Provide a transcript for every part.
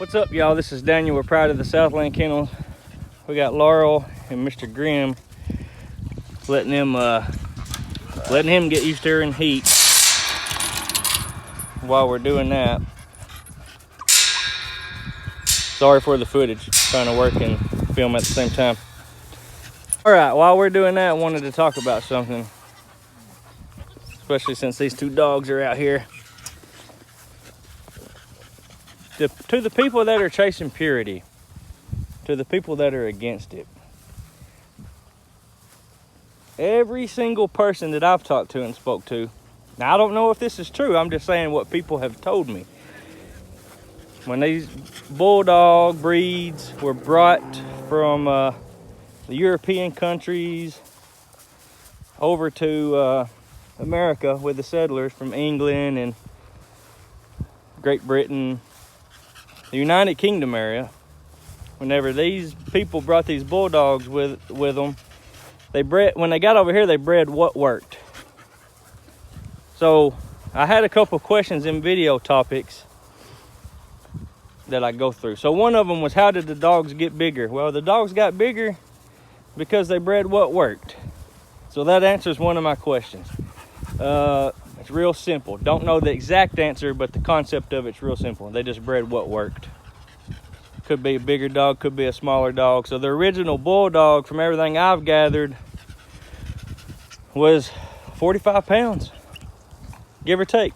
What's up, y'all? This is Daniel. We're proud of the Southland Kennels. We got Laurel and Mr. Grimm, letting him get used to her in heat. While we're doing that, sorry for the footage, trying to work and film at the same time. All right, while we're doing that, I wanted to talk about something, especially since these two dogs are out here. To the people that are chasing purity, to the people that are against it, every single person that I've talked to and spoke to, now I don't know if this is true, I'm just saying what people have told me. When these bulldog breeds were brought from the European countries over to America with the settlers from England and Great Britain, the United Kingdom area, whenever these people brought these bulldogs with them, when they got over here, they bred what worked. So I had a couple questions in video topics that I go through. So one of them was, how did the dogs get bigger? Well, the dogs got bigger because they bred what worked. So that answers one of my questions. It's real simple. Don't know the exact answer, but the concept of it's real simple. They just bred what worked. Could be a bigger dog, could be a smaller dog. So the original bulldog, from everything I've gathered, was 45 pounds, give or take,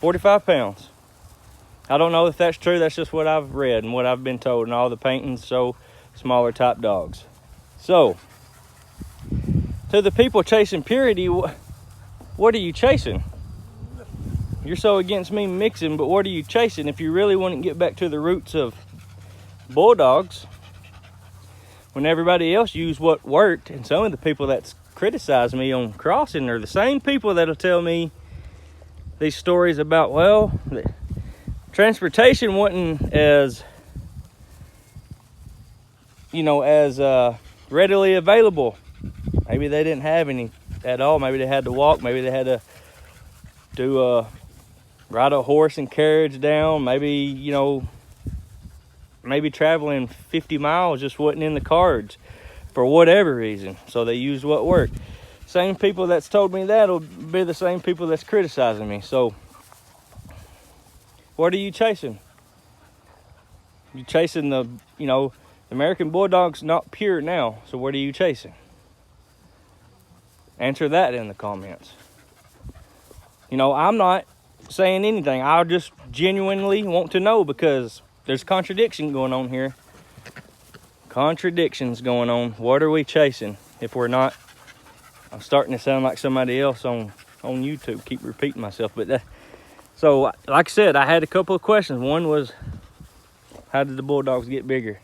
45 pounds. I don't know if that's true. That's just what I've read and what I've been told, and all the paintings show smaller type dogs. So, to the people chasing purity, what are you chasing? You're so against me mixing, but what are you chasing? If you really want to get back to the roots of bulldogs, when everybody else used what worked, and some of the people that's criticized me on crossing are the same people that'll tell me these stories about, well, transportation wasn't as, as readily available. Maybe they didn't have any at all. Maybe they had to walk. Maybe they had to ride a horse and carriage down. Maybe, maybe traveling 50 miles just wasn't in the cards for whatever reason. So they used what worked. Same people that's told me that will be the same people that's criticizing me. So what are you chasing? You chasing the American Bulldog's not pure now. So what are you chasing? Answer that in the comments. I'm not saying anything. I just genuinely want to know, because there's contradiction going on here. Contradictions going on. What are we chasing if we're not? I'm starting to sound like somebody else on YouTube. Keep repeating myself. But so, like I said, I had a couple of questions. One was, how did the bulldogs get bigger?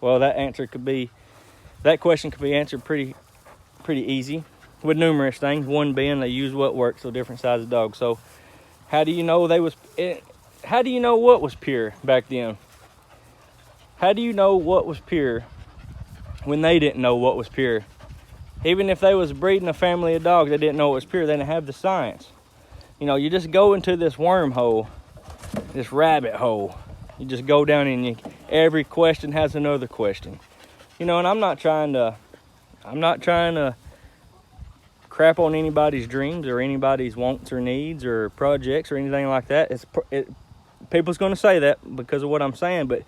Well, that question could be answered pretty easy with numerous things. One being they use what works, so different sizes of dogs. So how do you know what was pure back then? How do you know what was pure when they didn't know what was pure? Even if they was breeding a family of dogs, they didn't know what was pure. They didn't have the science. You just go into this wormhole, this rabbit hole. You just go down and every question has another question. And I'm not trying to crap on anybody's dreams or anybody's wants or needs or projects or anything like that. People's going to say that because of what I'm saying, but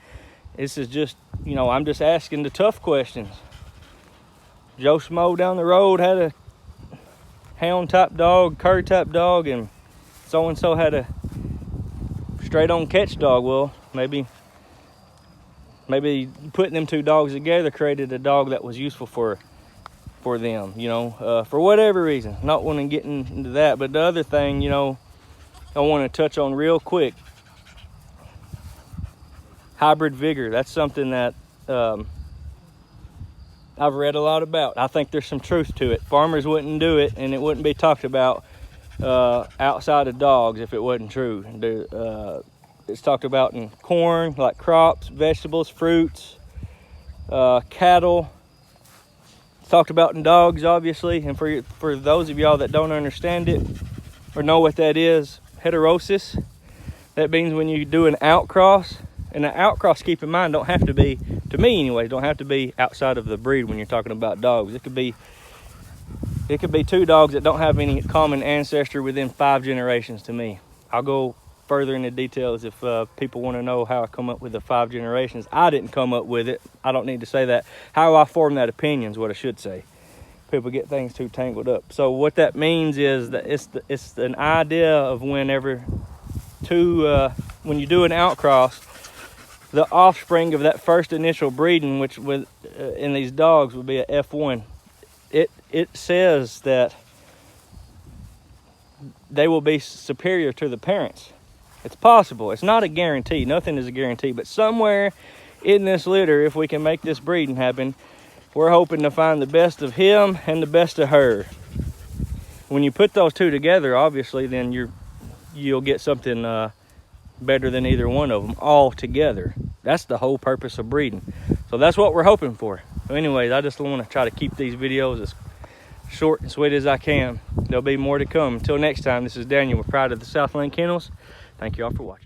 this is just, I'm just asking the tough questions. Joe Schmo down the road had a hound type dog, cur type dog, and so-and-so had a straight on catch dog. Well, maybe putting them two dogs together created a dog that was useful for them, for whatever reason. Not wanting to get into that, but the other thing, I want to touch on real quick. Hybrid vigor. That's something that I've read a lot about. I think there's some truth to it. Farmers wouldn't do it, and it wouldn't be talked about outside of dogs if it wasn't true. It's talked about in corn, like crops, vegetables, fruits, cattle. It's talked about in dogs, obviously. And for those of y'all that don't understand it or know what that is, heterosis, that means when you do an outcross And the outcross, keep in mind, don't have to be, to me anyway, don't have to be outside of the breed when you're talking about dogs. It could be two dogs that don't have any common ancestry within 5 generations to me. I'll go further into details if people want to know how I come up with the 5 generations. I didn't come up with it. I don't need to say that. How I form that opinion is what I should say. People get things too tangled up. So what that means is that it's an idea of whenever when you do an outcross, the offspring of that first initial breeding, which in these dogs would be a F1, it says that they will be superior to the parents. It's possible. It's not a guarantee. Nothing is a guarantee. But somewhere in this litter, if we can make this breeding happen, we're hoping to find the best of him and the best of her. When you put those two together, obviously, then you'll get something better than either one of them all together. That's the whole purpose of breeding. So that's what we're hoping for. So anyways, I just want to try to keep these videos as short and sweet as I can. There'll be more to come. Until next time, this is Daniel with Pride of the Southland Kennels. Thank you all for watching.